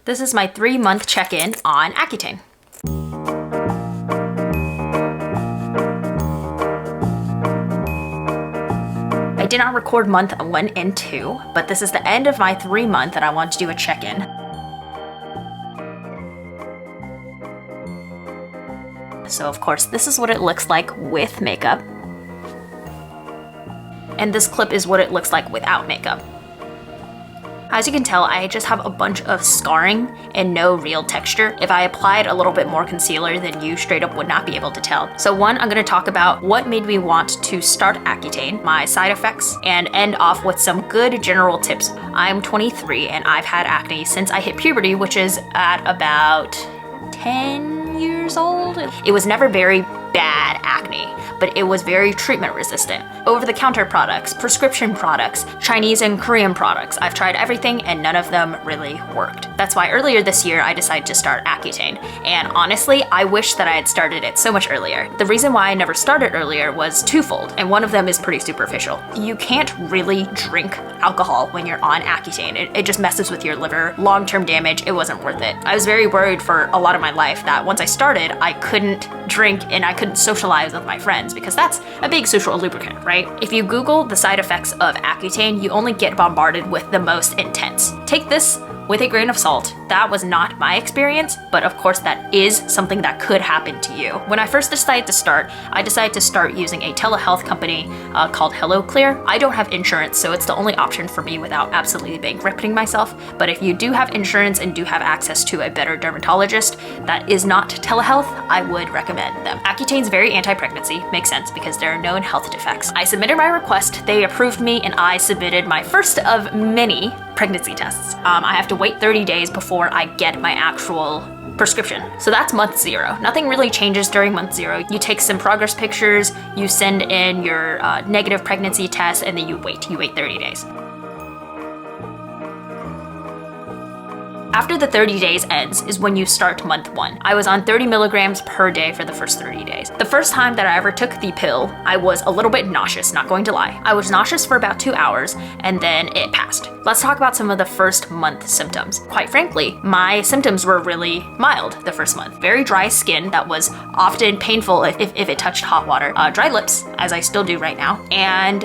This is my 3-month check-in on Accutane. I did not record month 1 and 2, but this is the end of my 3-month and I want to do a check-in. So of course, this is what it looks like with makeup. And this clip is what it looks like without makeup. As you can tell, I just have a bunch of scarring and no real texture. If I applied a little bit more concealer, then you straight up would not be able to tell. So one, I'm gonna talk about what made me want to start Accutane, my side effects, and end off with some good general tips. I'm 23 and I've had acne since I hit puberty, which is at about 10 years old. It was never very bad acne, but it was very treatment resistant. Over-the-counter products, prescription products, Chinese and Korean products. I've tried everything and none of them really worked. That's why earlier this year I decided to start Accutane. And honestly, I wish that I had started it so much earlier. The reason why I never started earlier was twofold, and one of them is pretty superficial. You can't really drink alcohol when you're on Accutane. It just messes with your liver. Long-term damage, it wasn't worth it. I was very worried for a lot of my life that once I started, I couldn't drink and I couldn't socialize with my friends, because that's a big social lubricant, right? If you Google the side effects of Accutane, you only get bombarded with the most intense. Take this with a grain of salt. That was not my experience, but of course that is something that could happen to you. When I first decided to start, I decided to start using a telehealth company called HelloClear. I don't have insurance, so it's the only option for me without absolutely bankrupting myself. But if you do have insurance and do have access to a better dermatologist that is not telehealth, I would recommend them. Accutane's very anti-pregnancy, makes sense because there are known health defects. I submitted my request, they approved me, and I submitted my first of many pregnancy tests. I have to wait 30 days before I get my actual prescription. So that's month 0. Nothing really changes during month 0. You take some progress pictures, you send in your negative pregnancy test, and then you wait 30 days. After the 30 days ends is when you start month 1. I was on 30 milligrams per day for the first 30 days. The first time that I ever took the pill, I was a little bit nauseous, not going to lie. I was nauseous for about 2 hours and then it passed. Let's talk about some of the first month symptoms. Quite frankly, my symptoms were really mild the first month. Very dry skin that was often painful if it touched hot water. Dry lips, as I still do right now, and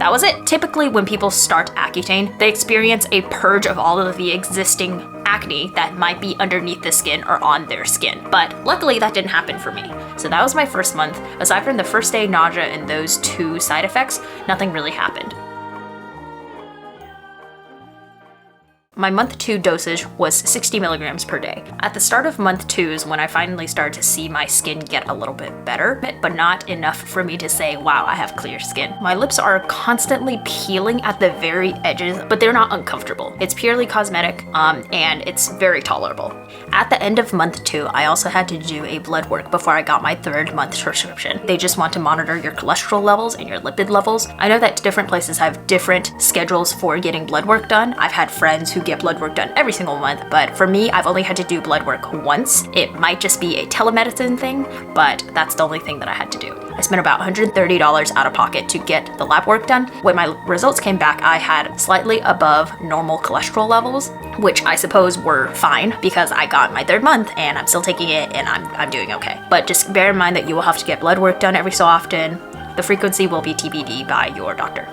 that was it. Typically, when people start Accutane, they experience a purge of all of the existing acne that might be underneath the skin or on their skin. But luckily, that didn't happen for me. So that was my first month. Aside from the first day nausea and those 2 side effects, nothing really happened. My month 2 dosage was 60 milligrams per day. At the start of month 2 is when I finally started to see my skin get a little bit better, but not enough for me to say, wow, I have clear skin. My lips are constantly peeling at the very edges, but they're not uncomfortable. It's purely cosmetic, and it's very tolerable. At the end of month 2, I also had to do a blood work before I got my 3rd month prescription. They just want to monitor your cholesterol levels and your lipid levels. I know that different places have different schedules for getting blood work done. I've had friends who get blood work done every single month, but for me, I've only had to do blood work once. It might just be a telemedicine thing, but that's the only thing that I had to do. I spent about $130 out of pocket to get the lab work done. When my results came back, I had slightly above normal cholesterol levels, which I suppose were fine because I got my 3rd month and I'm still taking it and I'm doing okay. But just bear in mind that you will have to get blood work done every so often. The frequency will be TBD by your doctor.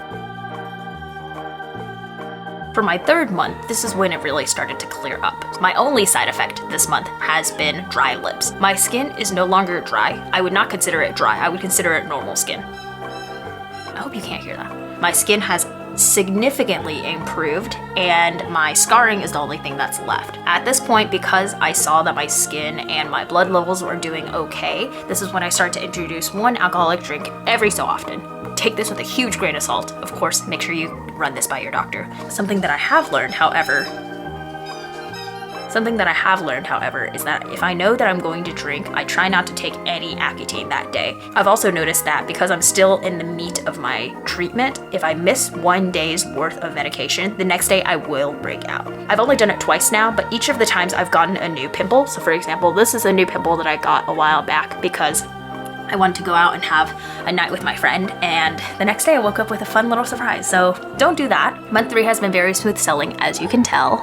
For my 3rd month, this is when it really started to clear up. My only side effect this month has been dry lips. My skin is no longer dry. I would not consider it dry. I would consider it normal skin. I hope you can't hear that. My skin has significantly improved and my scarring is the only thing that's left. At this point, because I saw that my skin and my blood levels were doing okay, this is when I started to introduce one alcoholic drink every so often. Take this with a huge grain of salt. Of course, make sure you run this by your doctor. Something that I have learned, however, is that if I know that I'm going to drink, I try not to take any Accutane that day. I've also noticed that because I'm still in the meat of my treatment, if I miss 1 day's worth of medication, the next day I will break out. I've only done it twice now, but each of the times I've gotten a new pimple. So for example, this is a new pimple that I got a while back because I wanted to go out and have a night with my friend, and the next day I woke up with a fun little surprise. So don't do that. Month 3 has been very smooth selling, as you can tell.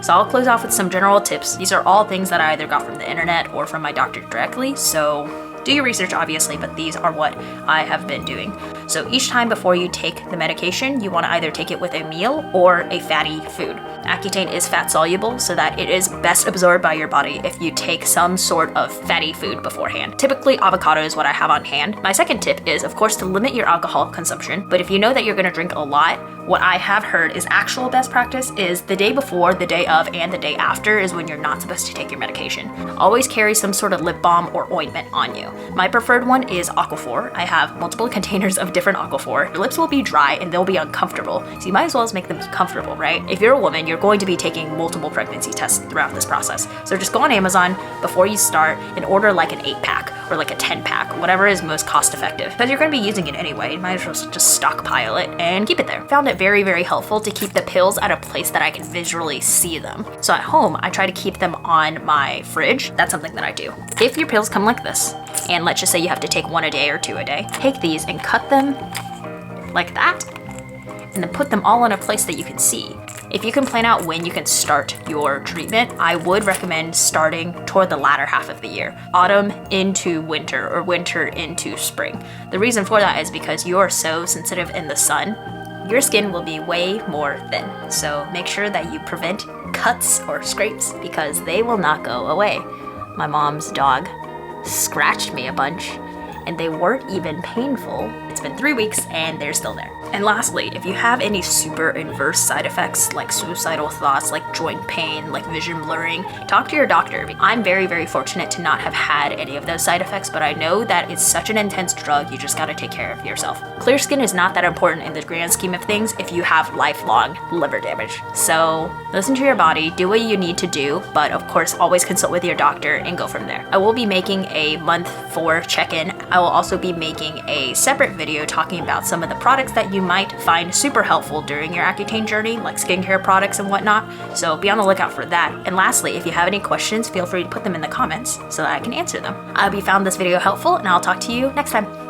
So I'll close off with some general tips. These are all things that I either got from the internet or from my doctor directly, so do your research obviously, but these are what I have been doing. So each time before you take the medication, you want to either take it with a meal or a fatty food. Accutane is fat soluble, so that it is best absorbed by your body if you take some sort of fatty food beforehand. Typically, avocado is what I have on hand. My second tip is, of course, to limit your alcohol consumption, but if you know that you're going to drink a lot, what I have heard is actual best practice is the day before, the day of, and the day after is when you're not supposed to take your medication. Always carry some sort of lip balm or ointment on you. My preferred one is Aquaphor. I have multiple containers of different Aquaphor. Your lips will be dry and they'll be uncomfortable, so you might as well make them comfortable, right? If you're a woman, you're going to be taking multiple pregnancy tests throughout this process. So just go on Amazon before you start and order like an 8-pack or like a 10-pack, whatever is most cost effective. Because you're going to be using it anyway, you might as well just stockpile it and keep it there. Found it very, very helpful to keep the pills at a place that I can visually see them. So at home, I try to keep them on my fridge. That's something that I do. If your pills come like this, and let's just say you have to take 1 a day or 2 a day, take these and cut them like that, and then put them all in a place that you can see. If you can plan out when you can start your treatment, I would recommend starting toward the latter half of the year, autumn into winter or winter into spring. The reason for that is because you are so sensitive in the sun, your skin will be way more thin. So make sure that you prevent cuts or scrapes because they will not go away. My mom's dog scratched me a bunch and they weren't even painful. It's been 3 weeks and they're still there. And lastly, if you have any super adverse side effects like suicidal thoughts, like joint pain, like vision blurring, talk to your doctor. I'm very, very fortunate to not have had any of those side effects, but I know that it's such an intense drug, you just gotta take care of yourself. Clear skin is not that important in the grand scheme of things if you have lifelong liver damage. So listen to your body, do what you need to do, but of course always consult with your doctor and go from there. I will be making a month 4 check-in. I will also be making a separate video talking about some of the products that you might find super helpful during your Accutane journey, like skincare products and whatnot. So be on the lookout for that. And lastly, if you have any questions, feel free to put them in the comments so that I can answer them. I hope you found this video helpful and I'll talk to you next time.